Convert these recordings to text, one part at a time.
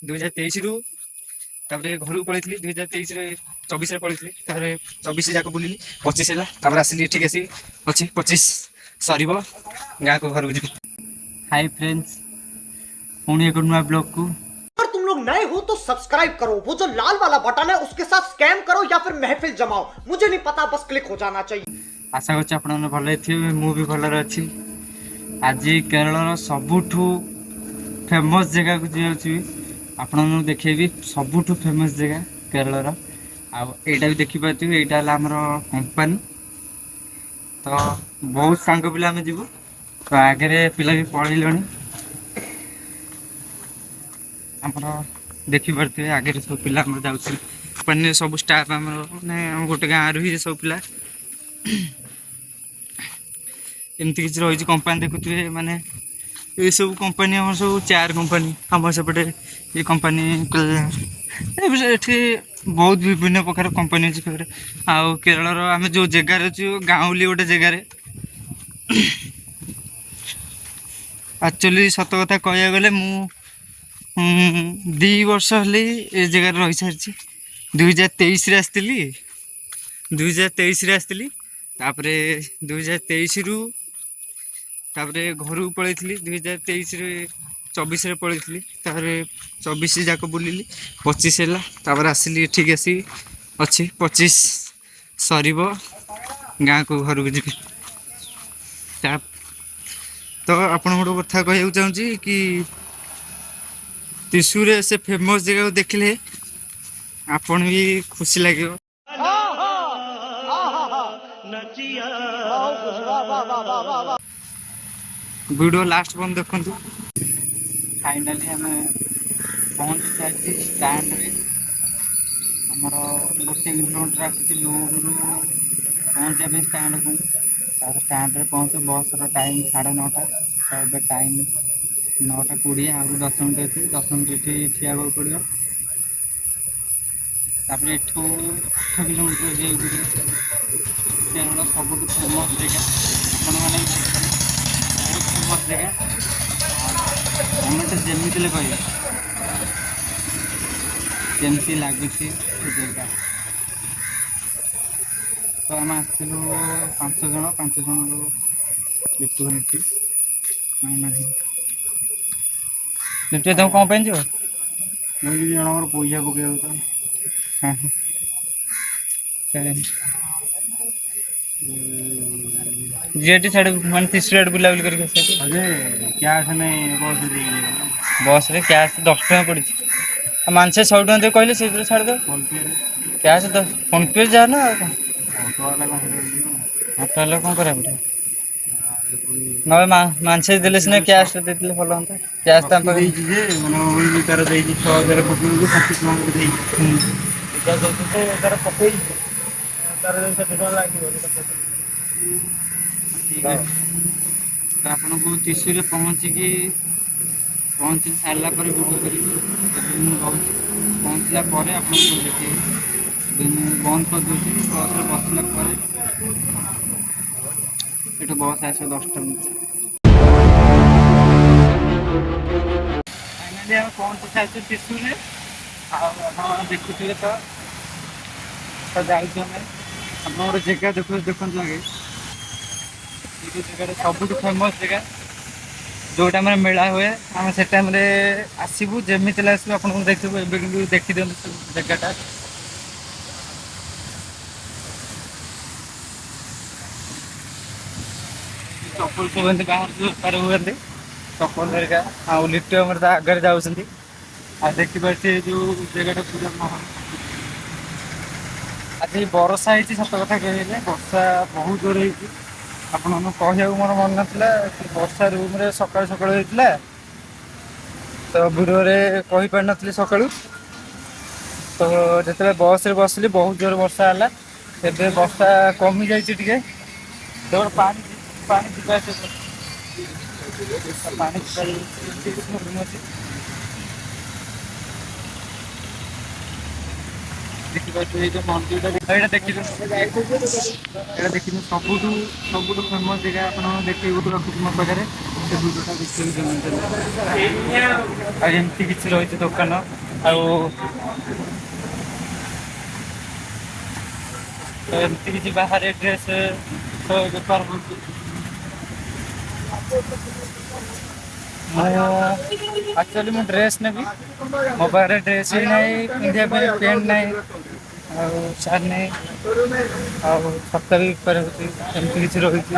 2023 रु घर को पलैली 2023 24 पलैली 24 जाक बुलिली 25 है आसिली ठीक आसी अच्छी 25 सर गाँ को घर को जी। हाय फ्रेंड्स पुणी एक नुआ ब्लॉग को अगर तुम लोग नए हो तो सब्सक्राइब करो, वो जो लाल वाला बटन है उसके साथ स्कैम करो या फिर महफिल जमाओ, मुझे नहीं पता, बस क्लिक हो जाना चाहिए। आशा कर भल थे मुझे भलर अच्छी। आज केरल सबुठू फेमस जगह को जाऊँगी आपण देखेबी सबुठू फेमस जगह केरल आईटा भी देखिपे यहाँ आमर कंपानी तो बहुत सांग पिला आम जीवु तो आगे पिला भी पढ़े आमर देखिपे आगे सब पिला जाऊँ सब स्टाफ आम मैंने गोटे गाँव रही सब पिला एमती किसी रही कंपानी देखुए माने ये सब कंपानी आम सब चेयर कंपानी आम सेपटे ये कंपानी बहुत विभिन्न प्रकार कंपानी अच्छे आउ केरल आम जो जगार अच्छे गाँवली गोटे जगार एक्चुअली सत कथा कह गले मु 2 वर्ष हेल्ले ये जगार रही सारी 2023 आसती 2023 आसती 2023 रु घर को पलैली 2023 24 पलैली 24 जाक बुलिली 25 है आसिली ठीक आसी अच्छी 25 सर गाँ को घर को जी। तो आपण गोटे कथा कह चाहूँगी कि त्रिशूर से फेमस जगह को देखले आपण भी खुशी लगे। वीडियो लास्ट बंद देखु। फाइनाली आम पहुँच सारी स्टैंड आमर गोटे किलोमीटर आसी लुरु पहुँचा स्टैंड को स्टैंड में पहुँचे बस टाइम 9:30 तो ये टाइम 9:20 आ 10 मिनट अच्छी 10 मिनट ये ठिया पड़ो तापर एठू 8 किलोमीटर जाऊँगी केरल सब फेमस जगह आपने बहुत फेमस जगह कमेंट जमी कह जमी लगुच जगह तो आम आसलु 5 जन लिटू लिटू तुम कौन पे जो मुझे जन पैसा पकड़ हाँ जीटी साइड मान 30 रेट बुलाबुली करके क्या बस रे कैश 10 टका पड़ी मानसे 100 टका दे कहले से छाड़ दो कैश 10 फोन पे जा ना ऑटो वाला कौन करा पड़े ना मानसे देले सिना कैश दे देले भलो होता कैश ता पे जे माने ओई तार देई 6000 पकड़ के 25 टका दे क्या देते तार पकई तार 60 टका लागियो ठीक है तो आपन को त्रिशूर पहुँची सारा पर वीडियो करी पहुँचला आप देखिए बंद कर दूसरी बस बसला ये बस आस 10टा फाइनाली आम पहुँची सारी त्रिशूर देखुए तो जाऊँ आप गोटे जगह देखो आगे ये जगह सब फेमस जगह जो टाइम मेला हुए आम से टाइम आसबू जमी आसबू आप देखू ए देखी दिखाँ जगटा चप्पल सब बाहर बेपार हुए चप्पल धरिका आ लिट्टू आम आगे जाऊँगी आ देखिए जो जगह पूरा महल आज बरसा होती सत कथा कहले वर्षा बहुत जोर हो आपन कहूँ मोर मन नाला वर्षा रूम रे सकाल सकाल होता तो वीडियो कही पार नी सका तो जो बस रे बसली बहुत जोर वर्षा है एवं वर्षा कमी जाइए पानी पानी पानी ଦେଖିପାରୁଛୁ ଏଇ ଯେଉଁ ମନ୍ଦିରଟା ଏଇଟା ଦେଖିଛୁ ଏଇଟା ଦେଖିଛୁ ସବୁଠୁ ଫେମସ୍ ଜାଗା ଆପଣ ଦେଖିବାକୁ ରଖୁଛୁ ମୋ ପାଖରେ ସେ ଭିଡ଼ିଓଟା ଦେଖିବାକୁ ଆଉ ଏମିତି କିଛି ରହିଛି ଦୋକାନ ଆଉ ଏମିତି କିଛି ବାହାରେ ଡ୍ରେସ୍ ବେପାର ହେଉଛି। ଆକ୍ଚୁଆଲି ମୁଁ ଡ୍ରେସ୍ ନେବି ମୋ ପାଖରେ ଡ୍ରେସ୍ ବି ନାହିଁ ପିନ୍ଧିବା ପାଇଁ ପ୍ୟାଣ୍ଟ ନାହିଁ ଆଉ ସାର୍ଟ ନାହିଁ ଆଉ ଛତା ବି ବେପାର ହେଉଛି ଏମିତି କିଛି ରହିଛି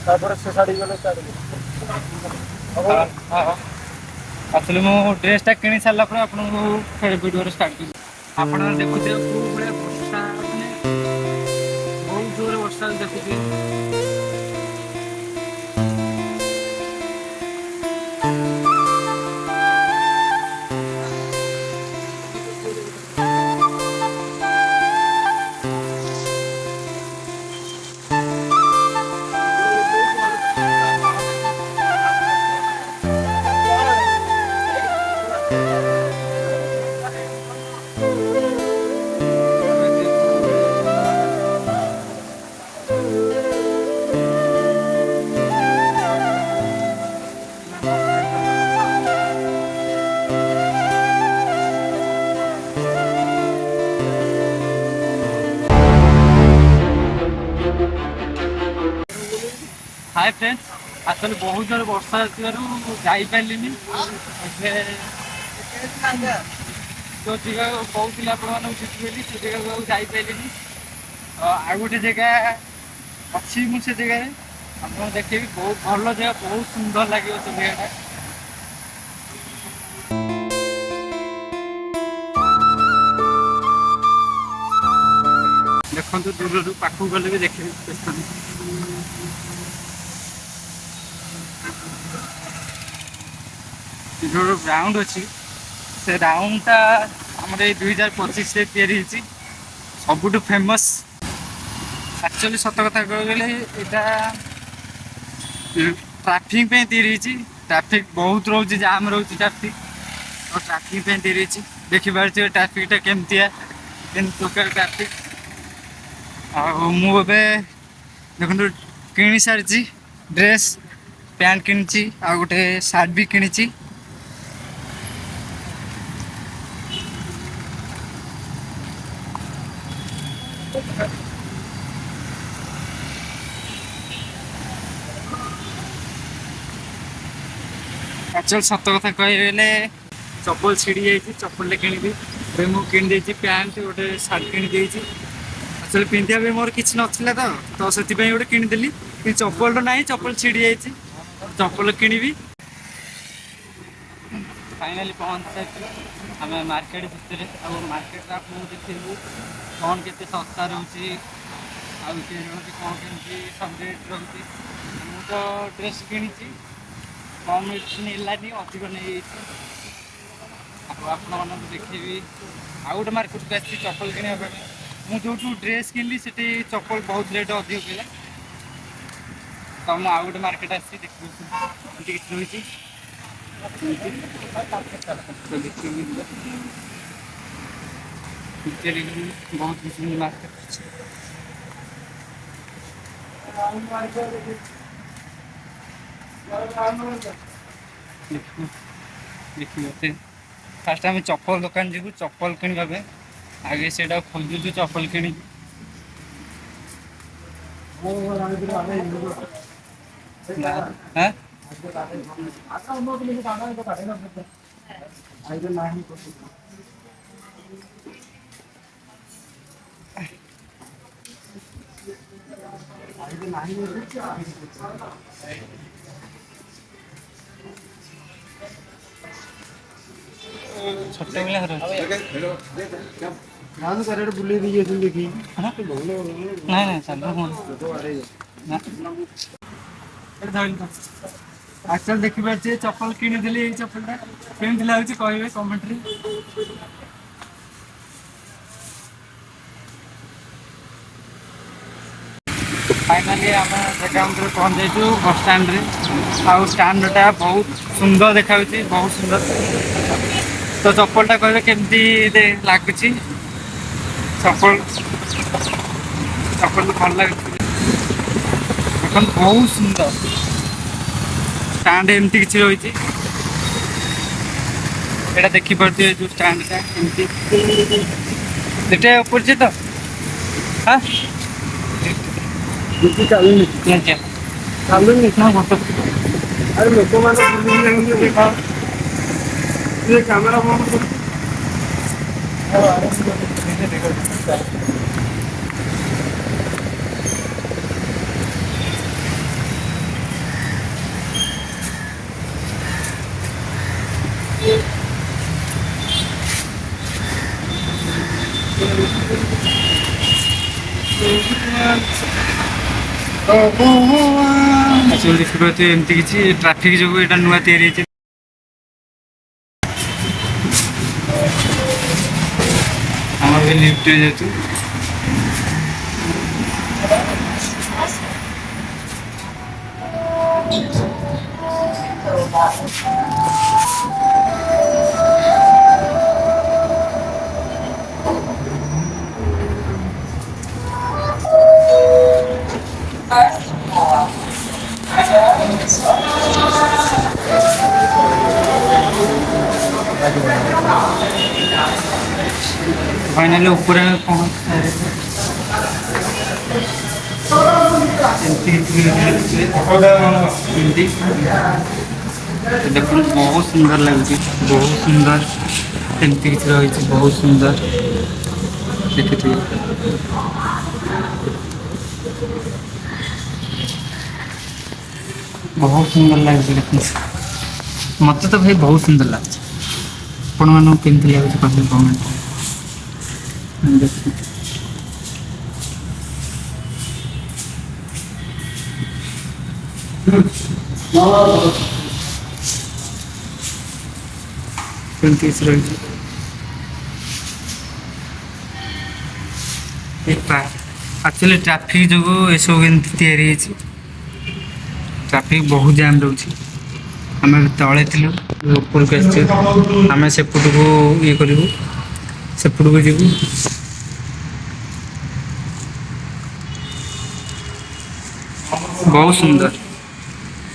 ତାପରେ ସେ ଶାଢ଼ୀ ଗଲେ ଆକ୍ଚୁଆଲି ମୁଁ ଡ୍ରେସ୍ଟା କିଣି ସାରିଲା ପରେ ଆପଣଙ୍କୁ ଫେର ଭିଡ଼ିଓରେ ଷ୍ଟାର୍ଟ କରିବି। ଆପଣ ଦେଖୁଥିବେ କେଉଁ ଭଳିଆ ବର୍ଷା ମାନେ ବହୁତ ଜୋରରେ ବର୍ଷା ଦେଖୁଥିବେ। हाय फ्रेंड्स आसले बहुत जोर वर्षा जापरिनी जो जगह कहते आपड़ी से जगह जापरिनी आ गोटे जगह अच्छी मुझे जगह आपको देखेबी बहुत भल जगह बहुत सुंदर लगे से जगह देखो दूर पाखक गले भी देखिए जो राउंड अच्छी से राउंडटा आम 2025 सबुठ फेमस एक्चुअली सत कथा कह गले यहाँ ट्राफिक पे तैयारी ट्राफिक बहुत रोचे जाम रोचे ट्राफिक और ट्राफिक पे तैयारी देखिपे ट्राफिकटा केमतिया प्रकार ट्राफिक मुझे देखो कि सारी ड्रेस पैंट कि गोटे सार्ट भी किणी एक्चुअल सत कथा कहले चप्पल छिड़ी जाइए चप्पल किणी मुझे पैंट गोटे सार्ट किणी एक्चुअली पिंधा भी मोर किसी नाला तो से गोटे किनीदेली कि चप्पल ना चप्पल छिड़ी जाइए चप्पल किणी फाइनाली पहुँच आम मार्केट भितर मार्केट आपको देखू कौन के सस्ता रोचे कौन के सब रेट रोचे मुझे तो ड्रेस किणी कम नेलानी अधिक नहीं आप देखेबी आउ गोटे मार्केट को आसी चप्पल किणा मुझे जो ड्रेस किनली से चप्पल बहुत रेट अधिक पड़ा तो मुझे आउ गोटे मार्केट आसी देखिए बहुत किसी मार्केट देखिए फास्ट आम चप्पल दुकान जीव चप्पल किणवा आगे से खोजुचु चप्पल किणी छोट पिला बुले देखी आजकल देखिए चप्पल किनीदेली चप्पलटा केमती लगे कहे कमेंट फाइनाली आम जगह मंदिर पहुँच जाइए बस स्टाण्ड आउ स्टाण्डटा बहुत सुंदर देखा बहुत सुंदर। तो चप्पलटा कहे केमती लगुच चप्पल चप्पल भल लगे बहुत सुंदर स्टाण्ड एमती किसी रही এটা ଦେଖିପାରୁଥିବେ ଯେଉଁ ଷ୍ଟାଣ୍ଡଟା ଏମିତି ଏଟା ଉପରେ ତ ହଁ କିଛି ଚାଲୁନି ଚାଲୁନି ନା ଫଟୋ ଆରେ ଲୋକମାନେ ବୁଲିକି ଦେଖା କ୍ୟାମେରା ବନ୍ଦ କର। ଦେଖିପାରୁଥିବେ ଏମିତି କିଛି ଟ୍ରାଫିକ୍ ଯୋଗୁଁ ଏଇଟା ନୂଆ ତିଆରି ହେଇଛି। ଆମର ବି ଲିଫ୍ଟରେ ଯେହେତୁ फाइनाली ऊपर देखो बहुत सुंदर लगे बहुत सुंदर एमती किसी रही बहुत सुंदर देखिए बहुत सुंदर लगे देखते मत तो भाई बहुत सुंदर लगे आपण मानक केमती लगे कहते कमेंट एक्चुअली ट्रैफिक जो ये सब या ट्रैफिक बहुत जाम रोचे आम तले थी ऊपर को आम सेपट को ये करूँ सेपट को जीवु बहुत सुंदर।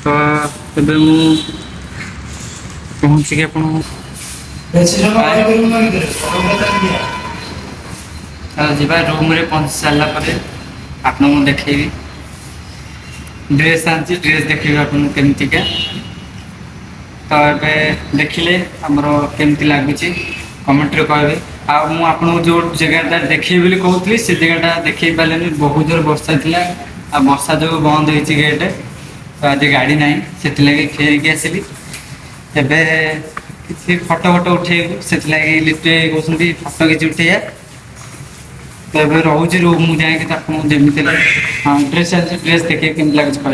तो तबे मु पहुँच के अपन जीवा रूम रे पहुँच सारा पर आपन देखेबी ड्रेस आनी ड्रेस देखेबी आपन केमतिका। तो ये देखिले आमर केमती लगुच कमेंट रे कहबे आ मु आपन जो जगहटा देखे बोली कहूली से जगहटा देखे पारे बहुत जोर वर्षा थिला आ वर्षा जो बंद होती गेट तो आज गाड़ी ना से फेरिकी आसली एबे किसी फटो फटो उठेबू से लिफ्ट कहते फटो किसी उठेया। तो ये रोचे रूम मुझे जमी हाँ ड्रेस ड्रेस देखिए केमती लगे कह